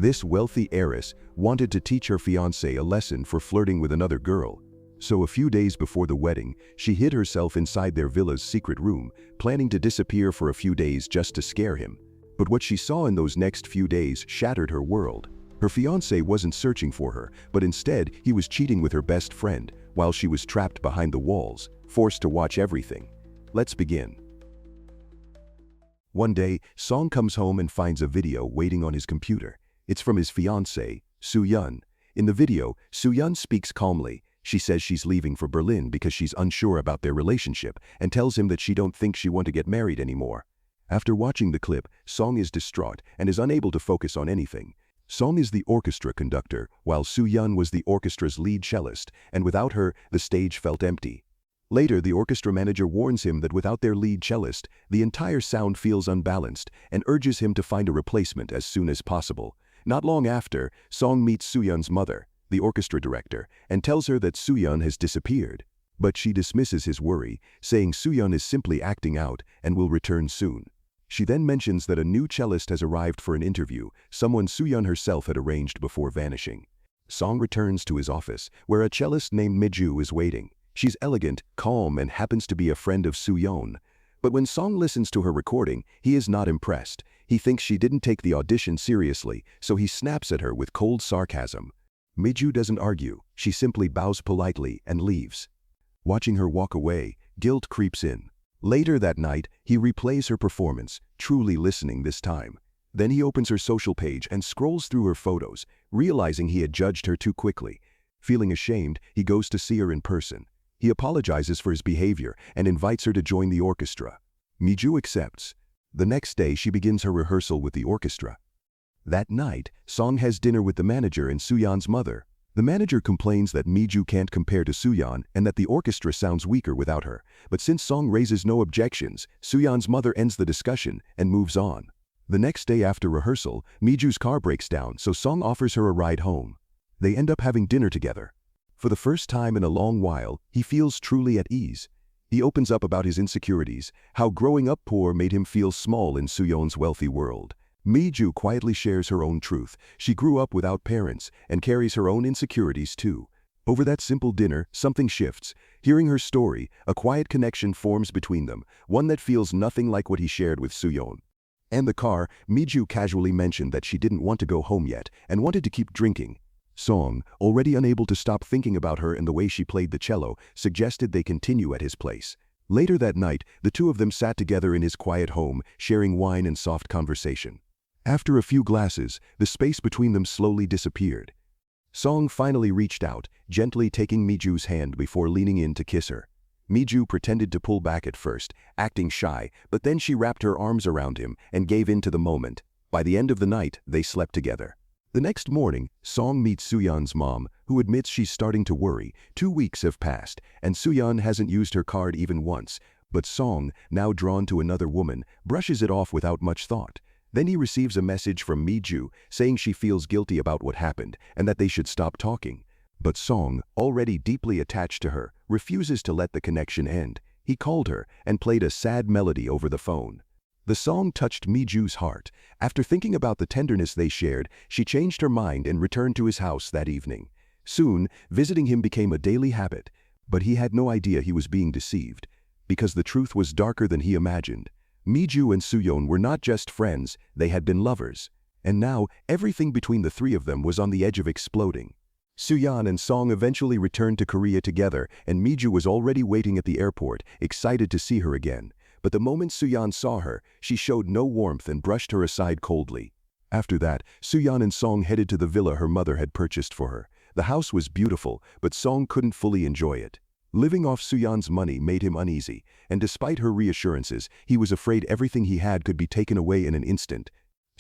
This wealthy heiress wanted to teach her fiancé a lesson for flirting with another girl. So a few days before the wedding, she hid herself inside their villa's secret room, planning to disappear for a few days just to scare him. But what she saw in those next few days shattered her world. Her fiancé wasn't searching for her, but instead he was cheating with her best friend, while she was trapped behind the walls, forced to watch everything. Let's begin. One day, Song comes home and finds a video waiting on his computer. It's from his fiancée, Soo-yeon. In the video, Soo-yeon speaks calmly. She says she's leaving for Berlin because she's unsure about their relationship and tells him that she don't think she want to get married anymore. After watching the clip, Song is distraught and is unable to focus on anything. Song is the orchestra conductor, while Soo-yeon was the orchestra's lead cellist, and without her, the stage felt empty. Later, the orchestra manager warns him that without their lead cellist, the entire sound feels unbalanced and urges him to find a replacement as soon as possible. Not long after, Song meets Soo-yeon's mother, the orchestra director, and tells her that Soo-yeon has disappeared. But she dismisses his worry, saying Soo-yeon is simply acting out and will return soon. She then mentions that a new cellist has arrived for an interview, someone Soo-yeon herself had arranged before vanishing. Song returns to his office, where a cellist named Miju is waiting. She's elegant, calm, and happens to be a friend of Soo-yeon. But when Song listens to her recording, he is not impressed. He thinks she didn't take the audition seriously, so he snaps at her with cold sarcasm. Miju doesn't argue, she simply bows politely and leaves. Watching her walk away, guilt creeps in. Later that night, he replays her performance, truly listening this time. Then he opens her social page and scrolls through her photos, realizing he had judged her too quickly. Feeling ashamed, he goes to see her in person. He apologizes for his behavior and invites her to join the orchestra. Miju accepts. The next day, she begins her rehearsal with the orchestra. That night, Song has dinner with the manager and Soo-yeon's mother. The manager complains that Miju can't compare to Soo-yeon and that the orchestra sounds weaker without her. But since Song raises no objections, Soo-yeon's mother ends the discussion and moves on. The next day after rehearsal, Miju's car breaks down, so Song offers her a ride home. They end up having dinner together. For the first time in a long while, he feels truly at ease. He opens up about his insecurities, how growing up poor made him feel small in Soo-yeon's wealthy world. Miju quietly shares her own truth. She grew up without parents and carries her own insecurities too. Over that simple dinner, something shifts. Hearing her story, a quiet connection forms between them, one that feels nothing like what he shared with Soo-yeon. In the car, Miju casually mentioned that she didn't want to go home yet and wanted to keep drinking. Song, already unable to stop thinking about her and the way she played the cello, suggested they continue at his place. Later that night, the two of them sat together in his quiet home, sharing wine and soft conversation. After a few glasses, the space between them slowly disappeared. Song finally reached out, gently taking Miju's hand before leaning in to kiss her. Miju pretended to pull back at first, acting shy, but then she wrapped her arms around him and gave in to the moment. By the end of the night, they slept together. The next morning, Song meets Soo-yeon's mom, who admits she's starting to worry. 2 weeks have passed, and Soo-yeon hasn't used her card even once. But Song, now drawn to another woman, brushes it off without much thought. Then he receives a message from Miju saying she feels guilty about what happened and that they should stop talking. But Song, already deeply attached to her, refuses to let the connection end. He called her and played a sad melody over the phone. The song touched Miju's heart. After thinking about the tenderness they shared, she changed her mind and returned to his house that evening. Soon, visiting him became a daily habit, but he had no idea he was being deceived, because the truth was darker than he imagined. Miju and Soo-yeon were not just friends, they had been lovers. And now, everything between the three of them was on the edge of exploding. Soo-yeon and Song eventually returned to Korea together, and Miju was already waiting at the airport, excited to see her again. But the moment Soo-yeon saw her, she showed no warmth and brushed her aside coldly. After that, Soo-yeon and Song headed to the villa her mother had purchased for her. The house was beautiful, but Song couldn't fully enjoy it. Living off Soo-yeon's money made him uneasy, and despite her reassurances, he was afraid everything he had could be taken away in an instant.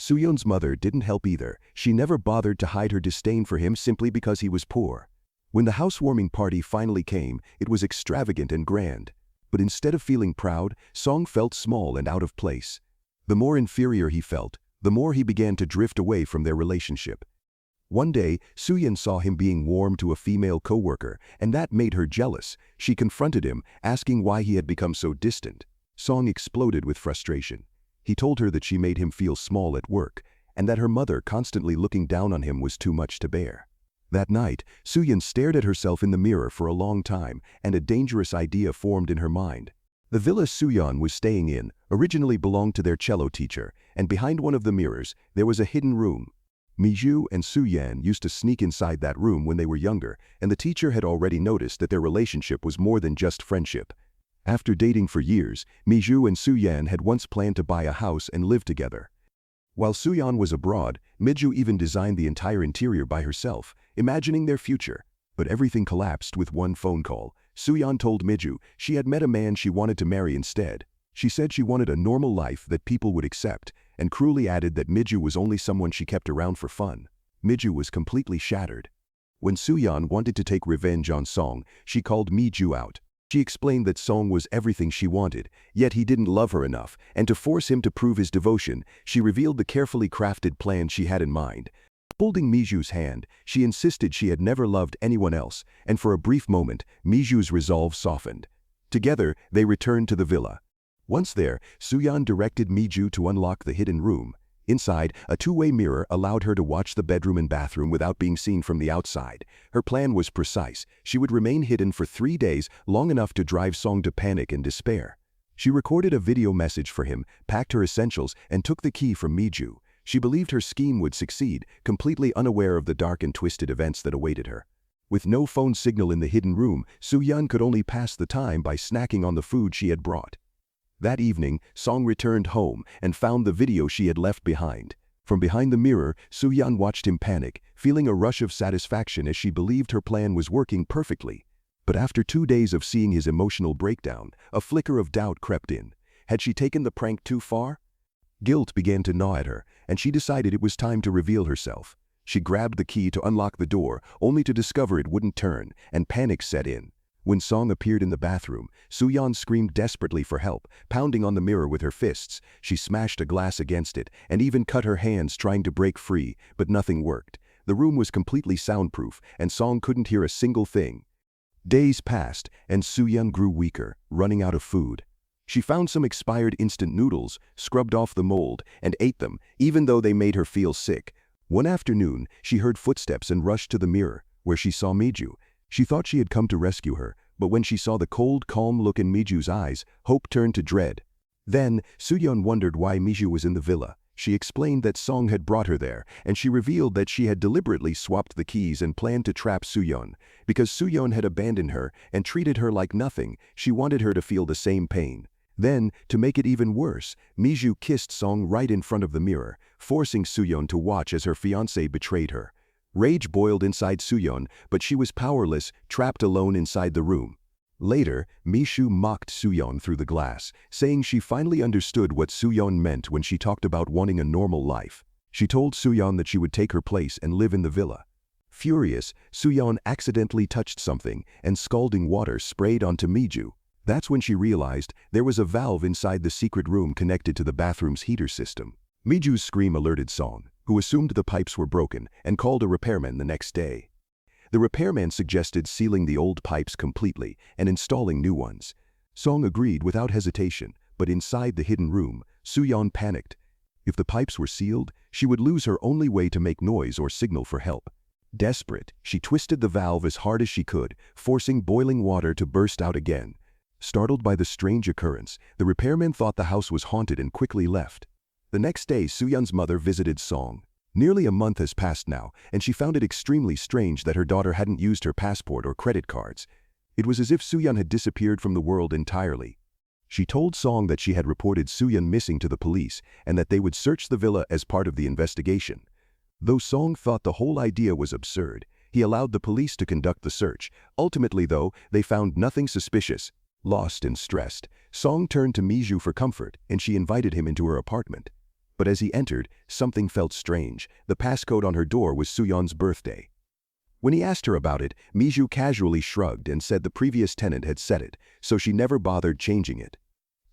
Soo-yeon's mother didn't help either. She never bothered to hide her disdain for him simply because he was poor. When the housewarming party finally came, it was extravagant and grand. But instead of feeling proud, Song felt small and out of place. The more inferior he felt, the more he began to drift away from their relationship. One day, Soo-yeon saw him being warm to a female co-worker, and that made her jealous. She confronted him, asking why he had become so distant. Song exploded with frustration. He told her that she made him feel small at work, and that her mother constantly looking down on him was too much to bear. That night, Soo-yeon stared at herself in the mirror for a long time, and a dangerous idea formed in her mind. The villa Soo-yeon was staying in originally belonged to their cello teacher, and behind one of the mirrors, there was a hidden room. Mi-ju and Soo-yeon used to sneak inside that room when they were younger, and the teacher had already noticed that their relationship was more than just friendship. After dating for years, Mi-ju and Soo-yeon had once planned to buy a house and live together. While Soo-yeon was abroad, Mi-ju even designed the entire interior by herself, imagining their future. But everything collapsed with one phone call. Soo-yeon told Mi-ju she had met a man she wanted to marry instead. She said she wanted a normal life that people would accept, and cruelly added that Mi-ju was only someone she kept around for fun. Mi-ju was completely shattered. When Soo-yeon wanted to take revenge on Song, she called Mi-ju out. She explained that Song was everything she wanted, yet he didn't love her enough, and to force him to prove his devotion, she revealed the carefully crafted plan she had in mind. Holding Mi-ju's hand, she insisted she had never loved anyone else, and for a brief moment, Mi-ju's resolve softened. Together, they returned to the villa. Once there, Soo-yeon directed Mi-ju to unlock the hidden room. Inside, a two-way mirror allowed her to watch the bedroom and bathroom without being seen from the outside. Her plan was precise. She would remain hidden for 3 days, long enough to drive Song to panic and despair. She recorded a video message for him, packed her essentials, and took the key from Mi-ju. She believed her scheme would succeed, completely unaware of the dark and twisted events that awaited her. With no phone signal in the hidden room, Soo-yeon could only pass the time by snacking on the food she had brought. That evening, Song returned home and found the video she had left behind. From behind the mirror, Soo-yeon watched him panic, feeling a rush of satisfaction as she believed her plan was working perfectly. But after 2 days of seeing his emotional breakdown, a flicker of doubt crept in. Had she taken the prank too far? Guilt began to gnaw at her, and she decided it was time to reveal herself. She grabbed the key to unlock the door, only to discover it wouldn't turn, and panic set in. When Song appeared in the bathroom, Soo-yeon screamed desperately for help, pounding on the mirror with her fists. She smashed a glass against it, and even cut her hands trying to break free, but nothing worked. The room was completely soundproof, and Song couldn't hear a single thing. Days passed, and Soo-yeon grew weaker, running out of food. She found some expired instant noodles, scrubbed off the mold, and ate them, even though they made her feel sick. One afternoon, she heard footsteps and rushed to the mirror, where she saw Mi-ju. She thought she had come to rescue her, but when she saw the cold, calm look in Mi-ju's eyes, hope turned to dread. Then, Soo-yeon wondered why Mi-ju was in the villa. She explained that Song had brought her there, and she revealed that she had deliberately swapped the keys and planned to trap Soo-yeon. Because Soo-yeon had abandoned her and treated her like nothing, she wanted her to feel the same pain. Then, to make it even worse, Mi-ju kissed Song right in front of the mirror, forcing Soo-yeon to watch as her fiancé betrayed her. Rage boiled inside Soo-yeon, but she was powerless, trapped alone inside the room. Later, Mi-ju mocked Soo-yeon through the glass, saying she finally understood what Soo-yeon meant when she talked about wanting a normal life. She told Soo-yeon that she would take her place and live in the villa. Furious, Soo-yeon accidentally touched something, and scalding water sprayed onto Mi-ju. That's when she realized there was a valve inside the secret room connected to the bathroom's heater system. Mi-ju's scream alerted Song, who assumed the pipes were broken, and called a repairman the next day. The repairman suggested sealing the old pipes completely and installing new ones. Song agreed without hesitation, but inside the hidden room, Soo-yeon panicked. If the pipes were sealed, she would lose her only way to make noise or signal for help. Desperate, she twisted the valve as hard as she could, forcing boiling water to burst out again. Startled by the strange occurrence, the repairman thought the house was haunted and quickly left. The next day, Soo-yeon's mother visited Song. Nearly a month has passed now, and she found it extremely strange that her daughter hadn't used her passport or credit cards. It was as if Soo-yeon had disappeared from the world entirely. She told Song that she had reported Soo-yeon missing to the police and that they would search the villa as part of the investigation. Though Song thought the whole idea was absurd, he allowed the police to conduct the search. Ultimately, though, they found nothing suspicious. Lost and stressed, Song turned to Mi-ju for comfort, and she invited him into her apartment. But as he entered, something felt strange. The passcode on her door was Soo-yeon's birthday. When he asked her about it, Mi-ju casually shrugged and said the previous tenant had set it, so she never bothered changing it.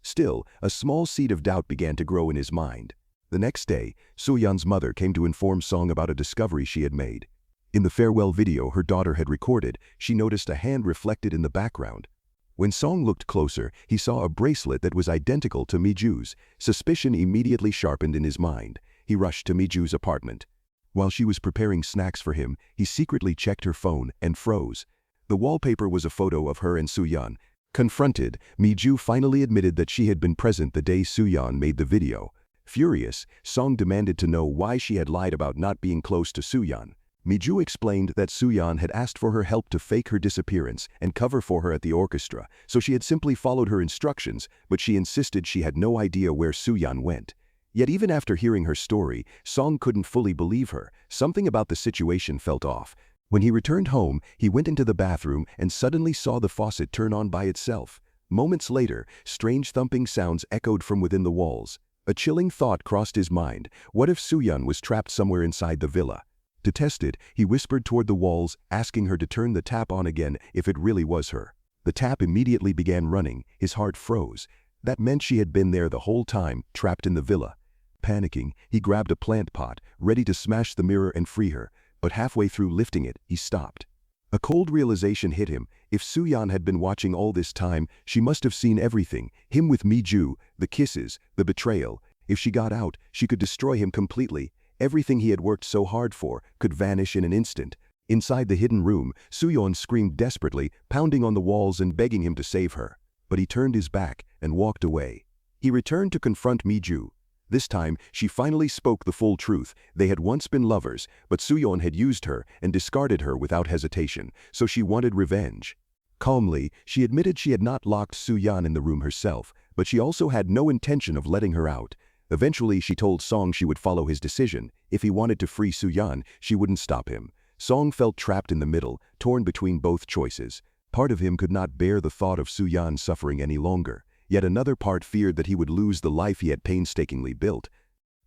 Still, a small seed of doubt began to grow in his mind. The next day, Soo-yeon's mother came to inform Song about a discovery she had made. In the farewell video her daughter had recorded, she noticed a hand reflected in the background. When Song looked closer, he saw a bracelet that was identical to Mi-ju's. Suspicion immediately sharpened in his mind. he rushed to Miju's apartment. While she was preparing snacks for him, he secretly checked her phone and froze. The wallpaper was a photo of her and Soo-yeon. Confronted, Miju finally admitted that she had been present the day Soo-yeon made the video. Furious, Song demanded to know why she had lied about not being close to Soo-yeon. Miju explained that Soo-yeon had asked for her help to fake her disappearance and cover for her at the orchestra, so she had simply followed her instructions, but she insisted she had no idea where Soo-yeon went. Yet even after hearing her story, Song couldn't fully believe her. Something about the situation felt off. When he returned home, he went into the bathroom and suddenly saw the faucet turn on by itself. Moments later, strange thumping sounds echoed from within the walls. A chilling thought crossed his mind. What if Soo-yeon was trapped somewhere inside the villa? To test it, he whispered toward the walls, asking her to turn the tap on again if it really was her. The tap immediately began running. His heart froze. That meant she had been there the whole time, trapped in the villa. Panicking, he grabbed a plant pot, ready to smash the mirror and free her, but halfway through lifting it, he stopped. A cold realization hit him. If Soo-yeon had been watching all this time, she must have seen everything. Him with Miju, the kisses, the betrayal. If she got out, she could destroy him completely. Everything he had worked so hard for could vanish in an instant. Inside the hidden room, Soo-yeon screamed desperately, pounding on the walls and begging him to save her. But he turned his back and walked away. He returned to confront Miju. This time, she finally spoke the full truth. They had once been lovers, but Soo-yeon had used her and discarded her without hesitation, so she wanted revenge. Calmly, she admitted she had not locked Soo-yeon in the room herself, but she also had no intention of letting her out. Eventually, she told Song she would follow his decision. If he wanted to free Soo-yeon, she wouldn't stop him. Song felt trapped in the middle, torn between both choices. Part of him could not bear the thought of Soo-yeon suffering any longer. Yet another part feared that he would lose the life he had painstakingly built.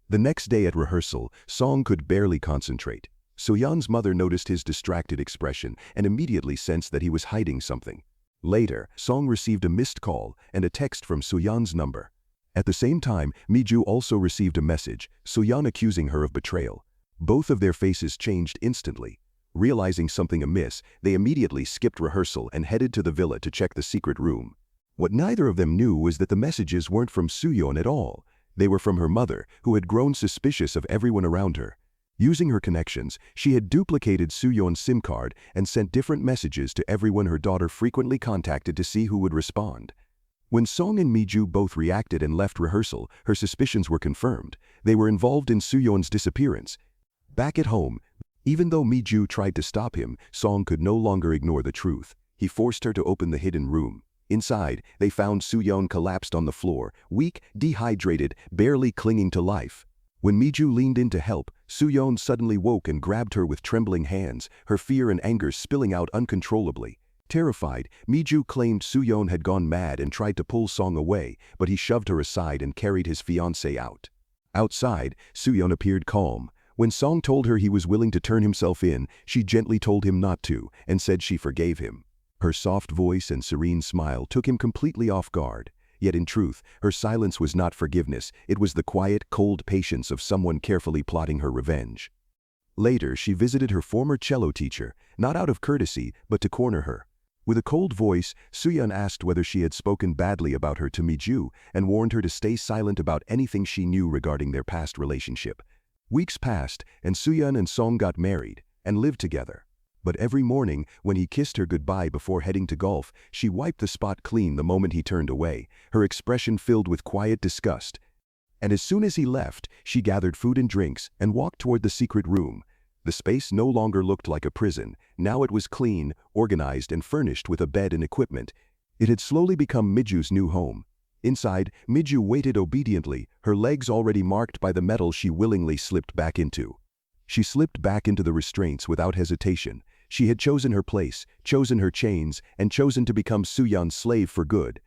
The next day at rehearsal, Song could barely concentrate. Soo-yeon's mother noticed his distracted expression and immediately sensed that he was hiding something. Later, Song received a missed call and a text from Soo-yeon's number. At the same time, Miju also received a message, Soo-yeon accusing her of betrayal. Both of their faces changed instantly. Realizing something amiss, they immediately skipped rehearsal and headed to the villa to check the secret room. What neither of them knew was that the messages weren't from Soo-yeon at all. They were from her mother, who had grown suspicious of everyone around her. Using her connections, she had duplicated Soo-yeon's SIM card and sent different messages to everyone her daughter frequently contacted to see who would respond. When Song and Miju both reacted and left rehearsal, her suspicions were confirmed. They were involved in Soo-yeon's disappearance. Back at home, even though Miju tried to stop him, Song could no longer ignore the truth. He forced her to open the hidden room. Inside, they found Soo-yeon collapsed on the floor, weak, dehydrated, barely clinging to life. When Miju leaned in to help, Soo-yeon suddenly woke and grabbed her with trembling hands, her fear and anger spilling out uncontrollably. Terrified, Miju claimed Soo-yeon had gone mad and tried to pull Song away, but he shoved her aside and carried his fiancée out. Outside, Soo-yeon appeared calm. When Song told her he was willing to turn himself in, she gently told him not to and said she forgave him. Her soft voice and serene smile took him completely off guard. Yet in truth, her silence was not forgiveness, it was the quiet, cold patience of someone carefully plotting her revenge. Later, she visited her former cello teacher, not out of courtesy, but to corner her. With a cold voice, Soo-yeon asked whether she had spoken badly about her to Miju and warned her to stay silent about anything she knew regarding their past relationship. Weeks passed, and Soo-yeon and Song got married and lived together. But every morning, when he kissed her goodbye before heading to golf, she wiped the spot clean the moment he turned away, her expression filled with quiet disgust. And as soon as he left, she gathered food and drinks and walked toward the secret room. The space no longer looked like a prison. Now it was clean, organized, and furnished with a bed and equipment. It had slowly become Miju's new home. Inside, Miju waited obediently, her legs already marked by the metal she willingly slipped back into. She slipped back into the restraints without hesitation. She had chosen her place, chosen her chains, and chosen to become Soo-yeon's slave for good.